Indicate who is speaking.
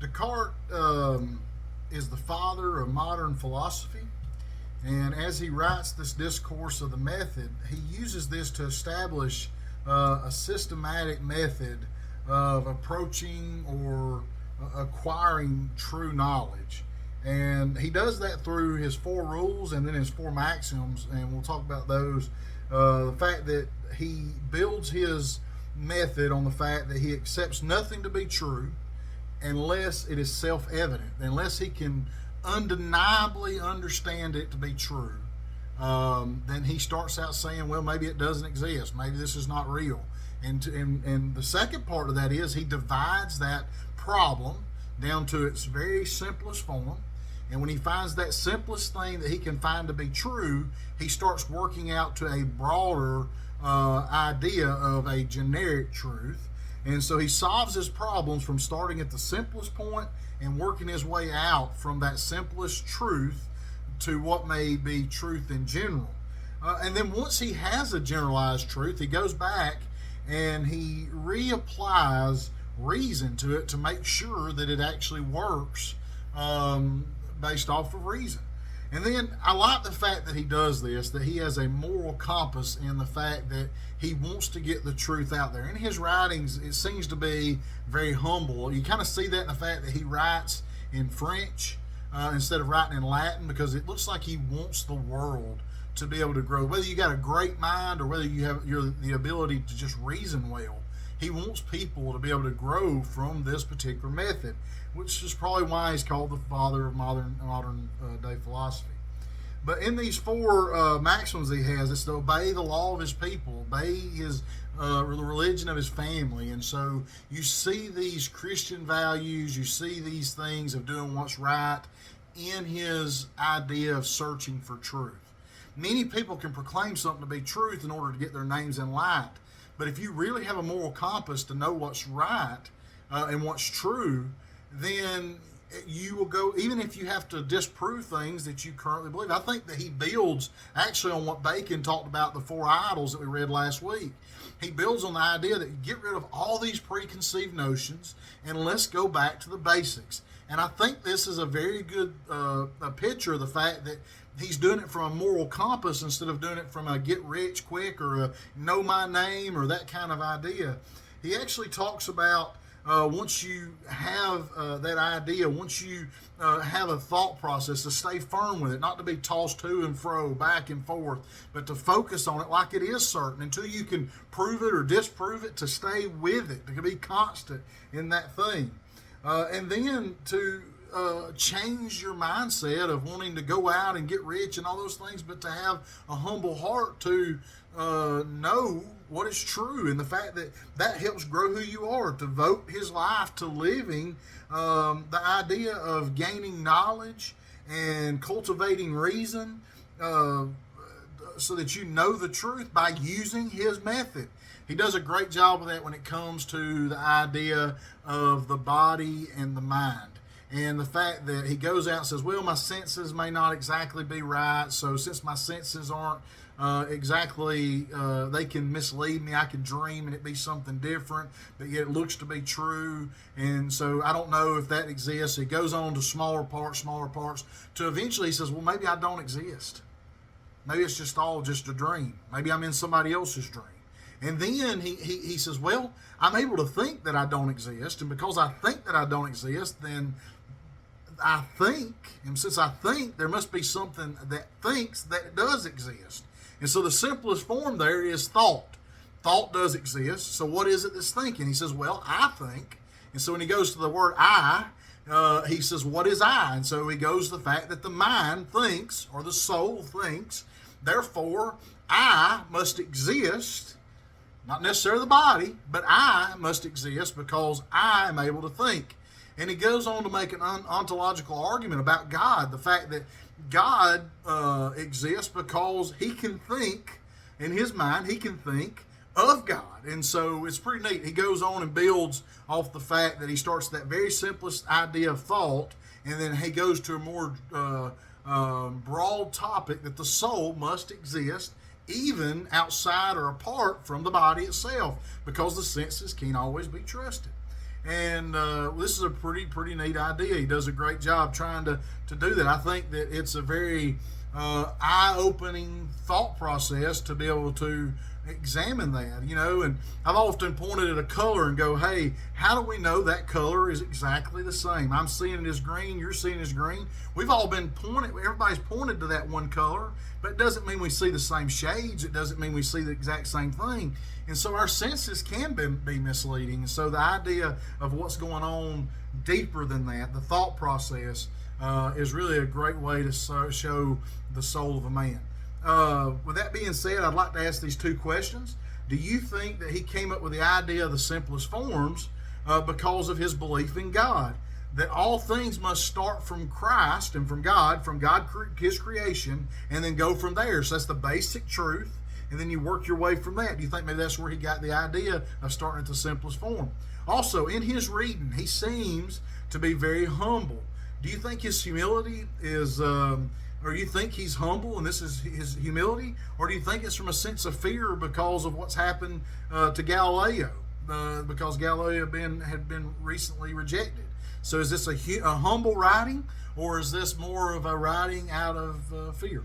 Speaker 1: Descartes is the father of modern philosophy, and as he writes this discourse of the method, he uses this to establish a systematic method of approaching or acquiring true knowledge. And he does that through his four rules and then his four maxims, and we'll talk about those. The fact that he builds his method on the fact that he accepts nothing to be true unless it is self evident, unless he can undeniably understand it to be true. Then he starts out saying, well, maybe it doesn't exist. Maybe this is not real. And the second part of that is he divides that problem down to its very simplest form. And when he finds that simplest thing that he can find to be true, he starts working out to a broader idea of a generic truth. And so he solves his problems from starting at the simplest point and working his way out from that simplest truth to what may be truth in general. And then once he has a generalized truth, he goes back and he reapplies reason to it to make sure that it actually works based off of reason. And then I like the fact that he does this, that he has a moral compass in the fact that he wants to get the truth out there. In his writings, it seems to be very humble. You kind of see that in the fact that he writes in French instead of writing in Latin, because it looks like he wants the world to be able to grow. Whether you got a great mind or whether you have the ability to just reason well, he wants people to be able to grow from this particular method, which is probably why he's called the father of modern day philosophy. But in these four maxims he has, it's to obey the law of his people, obey the religion of his family. And so you see these Christian values, you see these things of doing what's right in his idea of searching for truth. Many people can proclaim something to be truth in order to get their names in light. But if you really have a moral compass to know what's right and what's true, then you will go, even if you have to disprove things that you currently believe. I think that he builds actually on what Bacon talked about, the four idols that we read last week. He builds on the idea that get rid of all these preconceived notions and let's go back to the basics. And I think this is a very good a picture of the fact that he's doing it from a moral compass instead of doing it from a get rich quick or a know my name or that kind of idea. He actually talks about once you have that idea, once you have a thought process, to stay firm with it, not to be tossed to and fro, back and forth, but to focus on it like it is certain until you can prove it or disprove it, to stay with it, to be constant in that thing. And then to change your mindset of wanting to go out and get rich and all those things, but to have a humble heart to know what is true, and the fact that that helps grow who you are, to devote his life to living the idea of gaining knowledge and cultivating reason so that you know the truth by using his method. He does a great job of that when it comes to the idea of the body and the mind. And the fact that he goes out and says, well, my senses may not exactly be right, so since my senses aren't exactly, they can mislead me, I can dream and it be something different, but yet it looks to be true, and so I don't know if that exists. He goes on to smaller parts, to eventually he says, well, maybe I don't exist. Maybe it's just all just a dream. Maybe I'm in somebody else's dream. And then he says, well, I'm able to think that I don't exist, and because I think that I don't exist, then I think, and since I think, there must be something that thinks that it does exist. And so the simplest form there is thought. Thought does exist, so what is it that's thinking? He says, well, I think. And so when he goes to the word I, he says, what is I? And so he goes to the fact that the mind thinks, or the soul thinks, therefore I must exist. Not necessarily the body, but I must exist because I am able to think. And he goes on to make an ontological argument about God, the fact that God exists because he can think, in his mind, he can think of God. And so it's pretty neat. He goes on and builds off the fact that he starts that very simplest idea of thought, and then he goes to a more broad topic that the soul must exist even outside or apart from the body itself, because the senses can't always be trusted. And this is a pretty neat idea. He does a great job trying to do that. I think that it's a very eye-opening thought process to be able to examine that, and I've often pointed at a color and go, hey, how do we know that color is exactly the same? I'm seeing it as green, you're seeing it as green. We've all been everybody's pointed to that one color, but it doesn't mean we see the same shades. It doesn't mean we see the exact same thing. And so our senses can be misleading. And so the idea of what's going on deeper than that, the thought process, is really a great way to show the soul of a man. With that being said, I'd like to ask these two questions. Do you think that he came up with the idea of the simplest forms because of his belief in God? That all things must start from Christ and from God, his creation, and then go from there. So that's the basic truth, and then you work your way from that. Do you think maybe that's where he got the idea of starting at the simplest form? Also, in his reading, he seems to be very humble. Do you think his humility is... or you think he's humble and this is his humility? Or do you think it's from a sense of fear because of what's happened to Galileo? Because Galileo had been recently rejected. So is this a humble writing, or is this more of a writing out of fear?